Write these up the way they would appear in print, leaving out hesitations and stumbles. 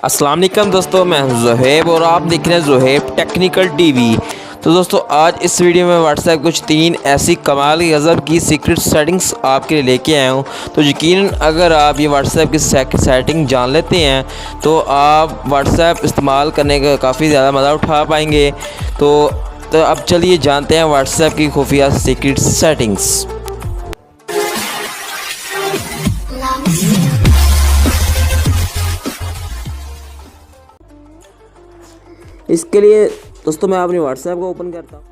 अस्सलाम वालेकुम दोस्तों, मैं हूं ज़ुहैब और आप देख रहे हैं ज़ुहैब टेक्निकल टीवी। तो दोस्तों आज इस वीडियो में व्हाट्सएप कुछ 3 ऐसी कमाल की गज़ब की सीक्रेट सेटिंग्स आपके लिए लेके आया हूं। तो यकीनन अगर आप ये व्हाट्सएप की सेटिंग जान लेते हैं तो आप व्हाट्सएप इस्तेमाल करने का काफ़ी ज़्यादा मज़ा उठा पाएंगे। तो अब चलिए जानते हैं व्हाट्सएप की खुफिया सीक्रेट सेटिंग्स। इसके लिए दोस्तों मैं अपनी व्हाट्सएप को ओपन करता हूँ।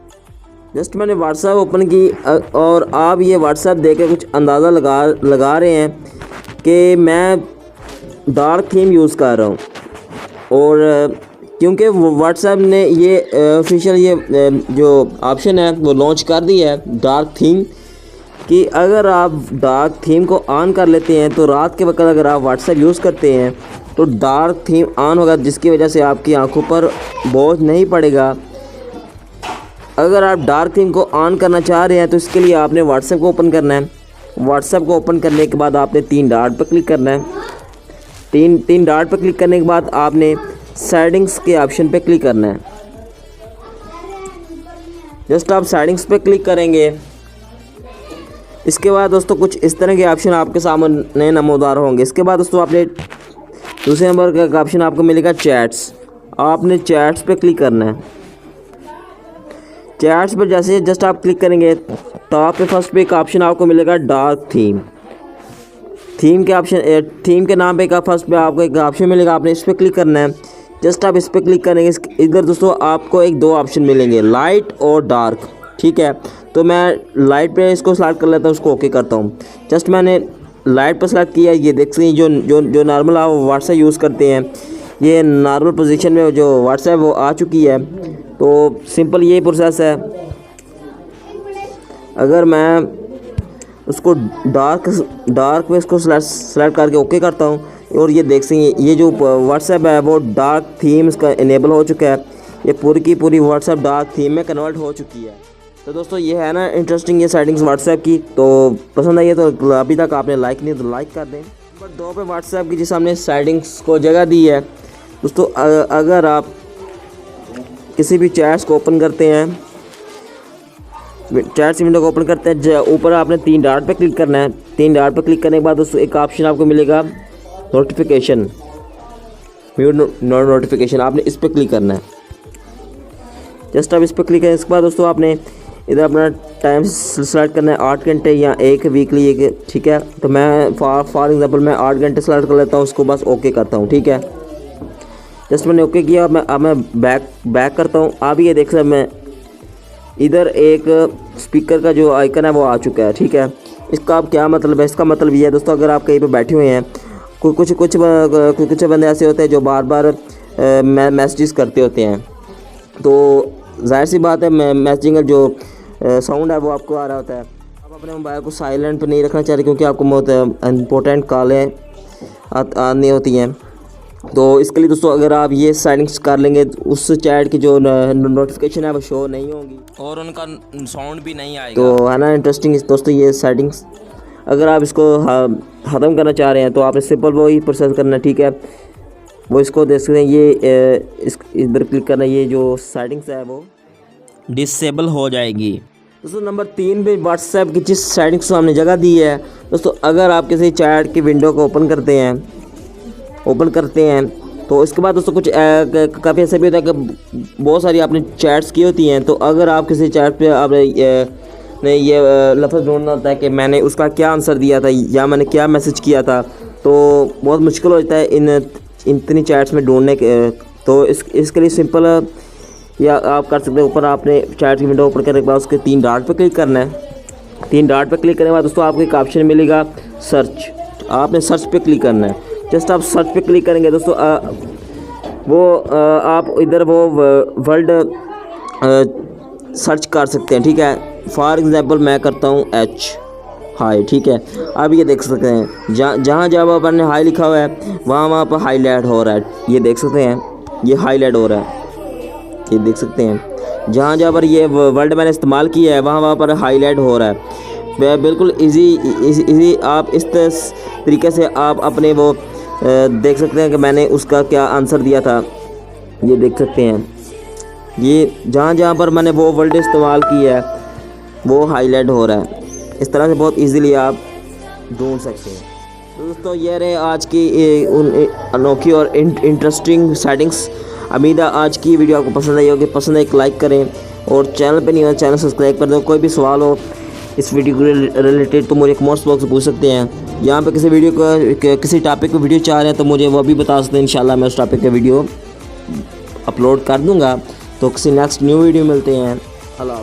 जस्ट मैंने व्हाट्सएप ओपन की और आप ये व्हाट्सएप देख के कुछ अंदाज़ा लगा रहे हैं कि मैं डार्क थीम यूज़ कर रहा हूँ। और क्योंकि व्हाट्सएप ने ये ऑफिशियल ये जो ऑप्शन है वो लॉन्च कर दिया है डार्क थीम कि अगर आप डार्क थीम को ऑन कर लेते हैं तो रात के वक्त अगर आप व्हाट्सएप यूज़ करते हैं तो डार्क थीम ऑन होगा, जिसकी वजह से आपकी आंखों पर बोझ नहीं पड़ेगा। अगर आप डार्क थीम को ऑन करना चाह रहे हैं तो इसके लिए आपने व्हाट्सएप को ओपन करना है। व्हाट्सएप को ओपन करने के बाद आपने 3 डॉट पर क्लिक करना है। तीन डॉट पर क्लिक करने के बाद आपने सेटिंग्स के ऑप्शन पे क्लिक करना है। जस्ट आप सेटिंग्स पे क्लिक करेंगे। इसके बाद दोस्तों कुछ इस तरह के ऑप्शन आपके सामने नमोदार होंगे। इसके बाद दोस्तों आपने दूसरे नंबर का ऑप्शन आपको मिलेगा चैट्स। आपने चैट्स पे क्लिक करना है। चैट्स पर जैसे जस्ट आप क्लिक करेंगे टॉप पे फर्स्ट पे एक ऑप्शन आपको मिलेगा डार्क थीम। थीम के नाम पे का फर्स्ट पे आपको एक ऑप्शन मिलेगा, आपने इस पर क्लिक करना है। जस्ट आप इस पर क्लिक करेंगे, इधर दोस्तों आपको 2 ऑप्शन मिलेंगे, लाइट और डार्क। ठीक है, तो मैं लाइट पे इसको सेलेक्ट कर लेता हूँ, उसको ओके करता हूँ। जस्ट मैंने लाइट पर सेलेक्ट किया। ये देख सकते हैं जो नॉर्मल आप व्हाट्सएप यूज़ करते हैं, ये नॉर्मल पोजीशन में जो व्हाट्सएप वो आ चुकी है। तो सिंपल ये प्रोसेस है। अगर मैं उसको डार्क में इसको सेलेक्ट करके ओके करता हूँ और ये देख सकते हैं ये जो व्हाट्सएप है वो डार्क थीम इसका इनेबल हो चुका है। ये पूरी की पूरी व्हाट्सएप डार्क थीम में कन्वर्ट हो चुकी है। तो दोस्तों ये है ना इंटरेस्टिंग ये सेटिंग्स व्हाट्सएप की। तो पसंद आई है तो अभी तक आपने लाइक नहीं तो लाइक कर दें। नंबर 2 पे व्हाट्सएप की जिस हमने सेटिंग्स को जगह दी है दोस्तों, अगर आप किसी भी चैट्स को ओपन करते हैं, चैट्स विंडो को ओपन करते हैं, ऊपर आपने 3 डॉट पे क्लिक करना है। 3 डॉट पे क्लिक करने के बाद दोस्तों एक ऑप्शन आपको मिलेगा नोटिफिकेशन, म्यूट नोटिफिकेशन। आपने इस पर क्लिक करना है। जस्ट आप इस पर क्लिक करें। इसके बाद दोस्तों आपने इधर अपना टाइम सेलेक्ट करना है, 8 घंटे या 1 वीकली एक। ठीक है, तो मैं फॉर एग्जांपल मैं 8 घंटे सेलेक्ट कर लेता हूँ, उसको बस ओके करता हूँ। ठीक है, जस्ट मैंने ओके किया। अब मैं बैक करता हूँ। आप ये देख सकते मैं इधर एक स्पीकर का जो आइकन है वो आ चुका है। ठीक है, इसका अब क्या मतलब है? इसका मतलब ये है दोस्तों, अगर आप कहीं पर बैठे हुए हैं, कुछ बंदे ऐसे होते हैं जो बार बार मैसेजेस करते होते हैं, तो जाहिर सी बात है मैसेजिंग का जो साउंड है वो आपको आ रहा होता है। आप अपने मोबाइल को साइलेंट पर नहीं रखना चाह रहे क्योंकि आपको बहुत इंपॉर्टेंट कॉलें आनी होती हैं। तो इसके लिए दोस्तों अगर आप ये सेटिंग्स कर लेंगे उस चैट की जो नोटिफिकेशन है वो शो नहीं होगी और उनका साउंड भी नहीं आएगा। तो है ना इंटरेस्टिंग दोस्तों ये सेटिंग्स। अगर आप इसको ख़त्म करना चाह रहे हैं तो आपने सिंपल वो ही प्रोसेस करना है। ठीक है, वो इसको देख सकते हैं, ये इधर क्लिक करना, ये जो सेटिंग्स है वो डिसेबल हो जाएगी। दोस्तों नंबर 3 पे व्हाट्सएप की जिस सेटिंग्स को हमने जगह दी है दोस्तों, अगर आप किसी चैट की विंडो को ओपन करते हैं तो इसके बाद दोस्तों कुछ काफ़ी ऐसा भी होता है कि बहुत सारी आपने चैट्स की होती हैं। तो अगर आप किसी चैट पे आपने ये लफ्ज़ ढूंढना होता है कि मैंने उसका क्या आंसर दिया था या मैंने क्या मैसेज किया था, तो बहुत मुश्किल हो जाता है इतनी चैट्स में ढूंढने के। तो इसके लिए सिंपल या आप कर सकते हैं, ऊपर आपने चैट की विंडो ओपन करने के बाद उसके 3 डॉट पे क्लिक करना है। 3 डॉट पे क्लिक करने के बाद दोस्तों आपको एक ऑप्शन मिलेगा सर्च। आपने सर्च पे क्लिक करना है। जस्ट आप सर्च पे क्लिक करेंगे दोस्तों आप इधर वो वर्ल्ड सर्च कर सकते हैं। ठीक है, फॉर एग्जांपल मैं करता हूँ हाई। ठीक है, आप ये देख सकते हैं जहाँ आपने हाई लिखा हुआ है वहाँ पर हाईलाइट हो रहा है। ये देख सकते हैं, ये हाईलाइट हो रहा है, ये देख सकते हैं। जहाँ पर ये वर्ड मैंने इस्तेमाल किया है वहाँ पर हाईलाइट हो रहा है। बिल्कुल इजी आप इस तरीके से आप अपने वो देख सकते हैं कि मैंने उसका क्या आंसर दिया था, ये देख सकते हैं। ये जहाँ जहाँ पर मैंने वो वर्ड इस्तेमाल किया है वो हाईलाइट हो रहा है। इस तरह से बहुत इजीली आप ढूंढ सकते हैं। तो दोस्तों ये रहे आज की उन अनोखी और इंटरेस्टिंग सेटिंग्स। उम्मीद है आज की वीडियो आपको पसंद आई होगी। पसंद है एक लाइक करें और चैनल पे नहीं हो चैनल सब्सक्राइब कर दो। कोई भी सवाल हो इस वीडियो के रिलेटेड तो मुझे कमेंट्स बॉक्स में पूछ सकते हैं। यहाँ पे किसी वीडियो को किसी टॉपिक पे वीडियो चाह रहे हैं तो मुझे वो भी बता सकते हैं। इंशाल्लाह मैं उस टॉपिक पे वीडियो अपलोड कर दूँगा। तो किसी नेक्स्ट न्यू वीडियो मिलते हैं। अल्लाह।